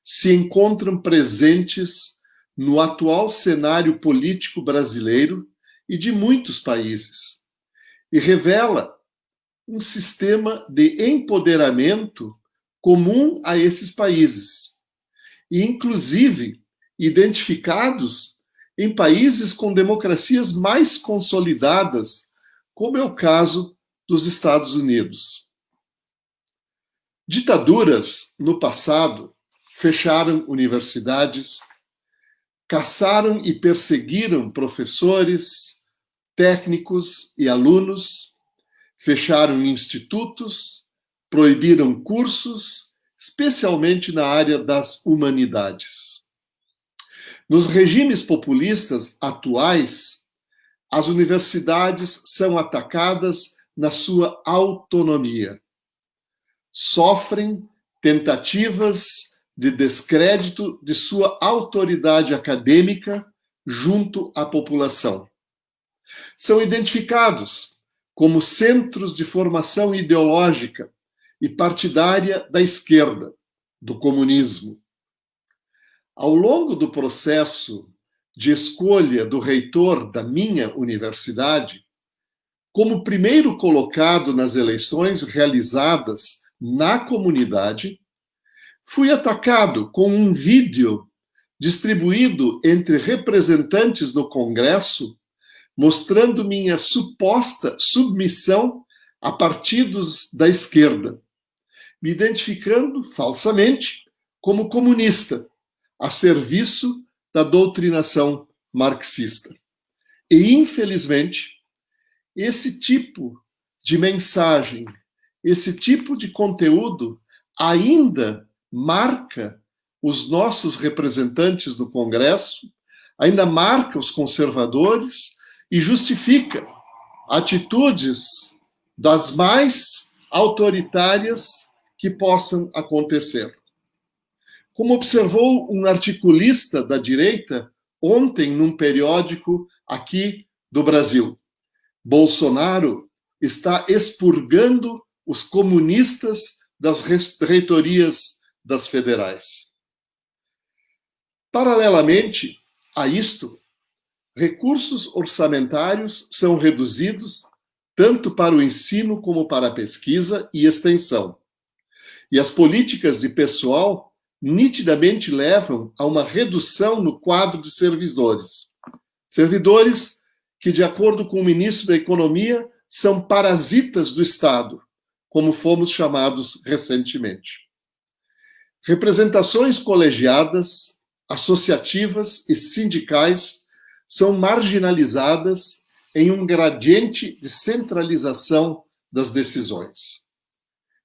se encontram presentes no atual cenário político brasileiro e de muitos países, e revela um sistema de empoderamento comum a esses países, e inclusive identificados em países com democracias mais consolidadas, como é o caso dos Estados Unidos. Ditaduras, no passado, fecharam universidades, caçaram e perseguiram professores, técnicos e alunos, fecharam institutos, proibiram cursos, especialmente na área das humanidades. Nos regimes populistas atuais, as universidades são atacadas na sua autonomia. Sofrem tentativas de descrédito de sua autoridade acadêmica junto à população. São identificados como centros de formação ideológica e partidária da esquerda, do comunismo. Ao longo do processo de escolha do reitor da minha universidade, como primeiro colocado nas eleições realizadas na comunidade, fui atacado com um vídeo distribuído entre representantes do Congresso, mostrando minha suposta submissão a partidos da esquerda, me identificando falsamente como comunista, a serviço da doutrinação marxista. E, infelizmente, esse tipo de mensagem, esse tipo de conteúdo ainda marca os nossos representantes do Congresso, ainda marca os conservadores e justifica atitudes das mais autoritárias que possam acontecer. Como observou um articulista da direita ontem num periódico aqui do Brasil, Bolsonaro está expurgando os comunistas das reitorias das federais. Paralelamente a isto, recursos orçamentários são reduzidos tanto para o ensino como para a pesquisa e extensão. E as políticas de pessoal nitidamente levam a uma redução no quadro de servidores. Servidores que, de acordo com o ministro da Economia, são parasitas do Estado, como fomos chamados recentemente. Representações colegiadas, associativas e sindicais são marginalizadas em um gradiente de centralização das decisões.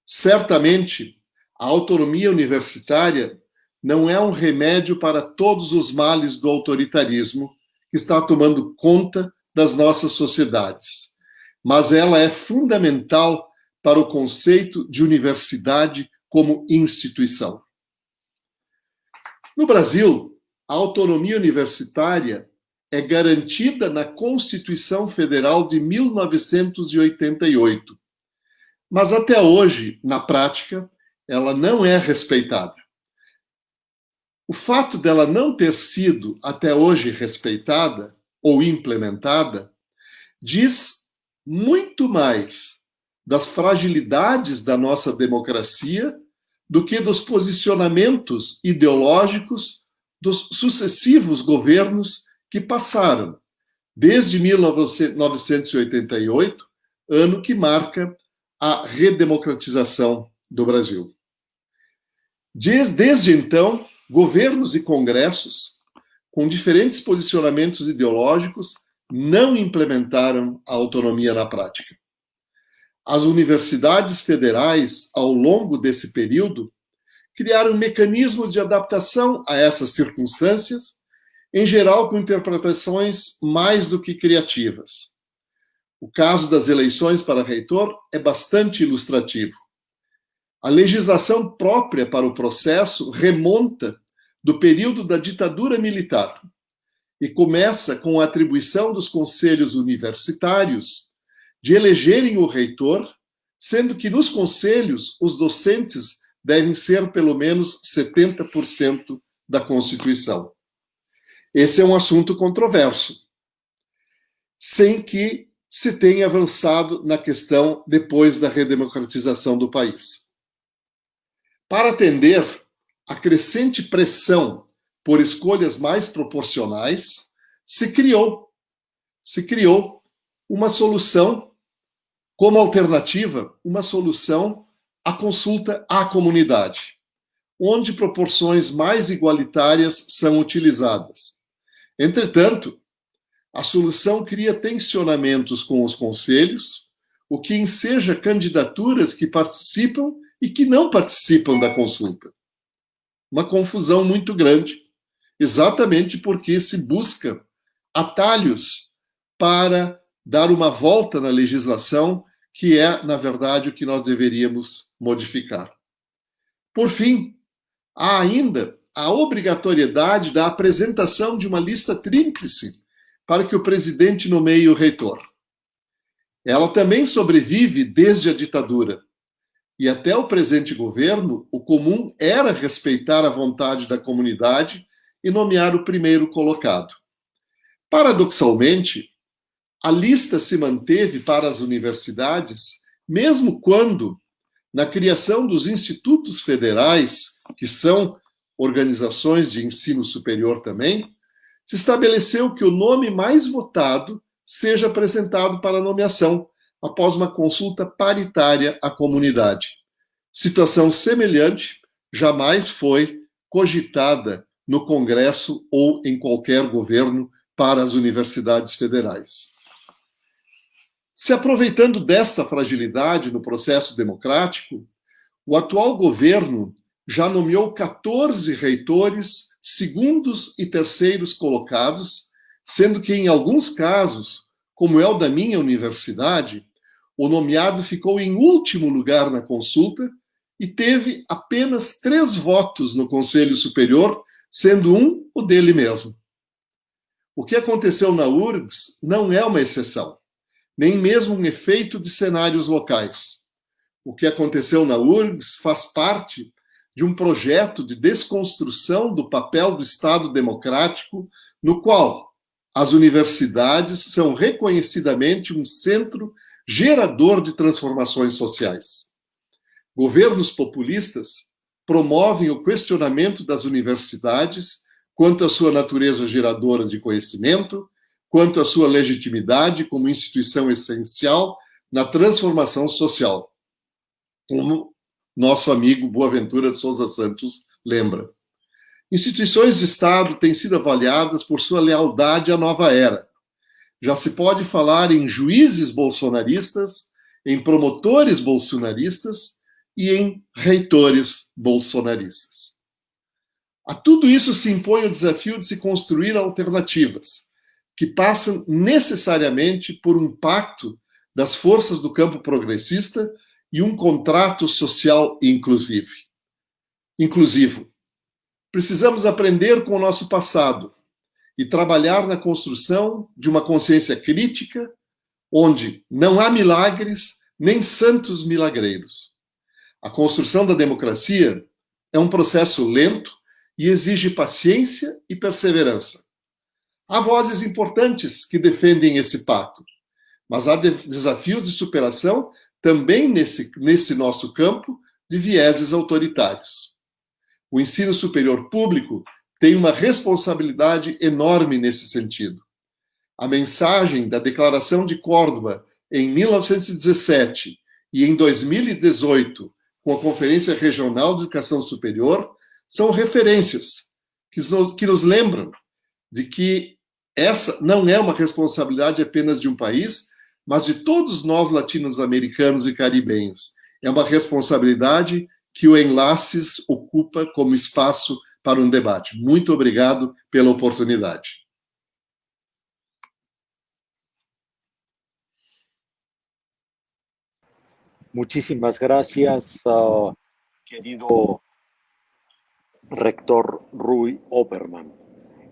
Certamente, a autonomia universitária não é um remédio para todos os males do autoritarismo que está tomando conta das nossas sociedades, mas ela é fundamental para o conceito de universidade como instituição. No Brasil, a autonomia universitária é garantida na Constituição Federal de 1988, mas até hoje, na prática, ela não é respeitada. O fato dela não ter sido até hoje respeitada ou implementada diz muito mais das fragilidades da nossa democracia do que dos posicionamentos ideológicos dos sucessivos governos que passaram, desde 1988, ano que marca a redemocratização do Brasil. Desde então, governos e congressos, com diferentes posicionamentos ideológicos, não implementaram a autonomia na prática. As universidades federais, ao longo desse período, criaram mecanismos de adaptação a essas circunstâncias, em geral com interpretações mais do que criativas. O caso das eleições para reitor é bastante ilustrativo. A legislação própria para o processo remonta do período da ditadura militar e começa com a atribuição dos conselhos universitários de elegerem o reitor, sendo que nos conselhos os docentes devem ser pelo menos 70% da Constituição. Esse é um assunto controverso, sem que se tenha avançado na questão depois da redemocratização do país. Para atender à crescente pressão por escolhas mais proporcionais, se criou uma solução, como alternativa, uma solução à consulta à comunidade, onde proporções mais igualitárias são utilizadas. Entretanto, a solução cria tensionamentos com os conselhos, o que enseja candidaturas que participam e que não participam da consulta. Uma confusão muito grande, exatamente porque se busca atalhos para dar uma volta na legislação, que é, na verdade, o que nós deveríamos modificar. Por fim, há ainda a obrigatoriedade da apresentação de uma lista tríplice para que o presidente nomeie o reitor. Ela também sobrevive desde a ditadura. E até o presente governo, o comum era respeitar a vontade da comunidade e nomear o primeiro colocado. Paradoxalmente, a lista se manteve para as universidades, mesmo quando, na criação dos institutos federais, que são organizações de ensino superior também, se estabeleceu que o nome mais votado seja apresentado para nomeação, após uma consulta paritária à comunidade. Situação semelhante jamais foi cogitada no Congresso ou em qualquer governo para as universidades federais. Se aproveitando dessa fragilidade no processo democrático, o atual governo já nomeou 14 reitores segundos e terceiros colocados, sendo que, em alguns casos, como é o da minha universidade, o nomeado ficou em último lugar na consulta e teve apenas 3 votos no Conselho Superior, sendo um o dele mesmo. O que aconteceu na URGS não é uma exceção, nem mesmo um efeito de cenários locais. O que aconteceu na URGS faz parte de um projeto de desconstrução do papel do Estado democrático, no qual as universidades são reconhecidamente um centro gerador de transformações sociais. Governos populistas promovem o questionamento das universidades quanto à sua natureza geradora de conhecimento, quanto à sua legitimidade como instituição essencial na transformação social, como nosso amigo Boaventura de Souza Santos lembra. Instituições de Estado têm sido avaliadas por sua lealdade à nova era. Já se pode falar em juízes bolsonaristas, em promotores bolsonaristas e em reitores bolsonaristas. A tudo isso se impõe o desafio de se construir alternativas, que passam necessariamente por um pacto das forças do campo progressista e um contrato social inclusivo. Precisamos aprender com o nosso passado e trabalhar na construção de uma consciência crítica, onde não há milagres nem santos milagreiros. A construção da democracia é um processo lento e exige paciência e perseverança. Há vozes importantes que defendem esse pacto, mas há desafios de superação também nesse nosso campo de vieses autoritários. O ensino superior público tem uma responsabilidade enorme nesse sentido. A mensagem da Declaração de Córdoba em 1917 e em 2018, com a Conferência Regional de Educação Superior, são referências que nos lembram de que essa não é uma responsabilidade apenas de um país, mas de todos nós latino-americanos e caribenhos. É uma responsabilidade que o Enlaces ocupa como espaço para um debate. Muito obrigado pela oportunidade. Muchísimas gracias, querido rector Rui Opperman.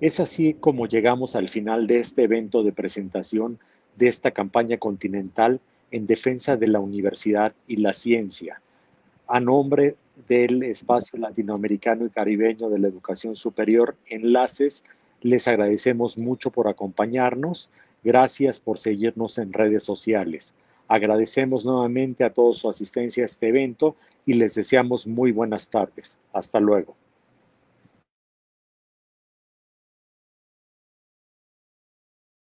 Es así como llegamos al final de este evento de presentación de esta campaña continental en defensa de la universidad y la ciencia. A nombre del Espacio Latinoamericano y Caribeño de la Educación Superior, Enlaces, les agradecemos mucho por acompañarnos. Gracias por seguirnos en redes sociales. Agradecemos nuevamente a todos su asistencia a este evento y les deseamos muy buenas tardes. Hasta luego.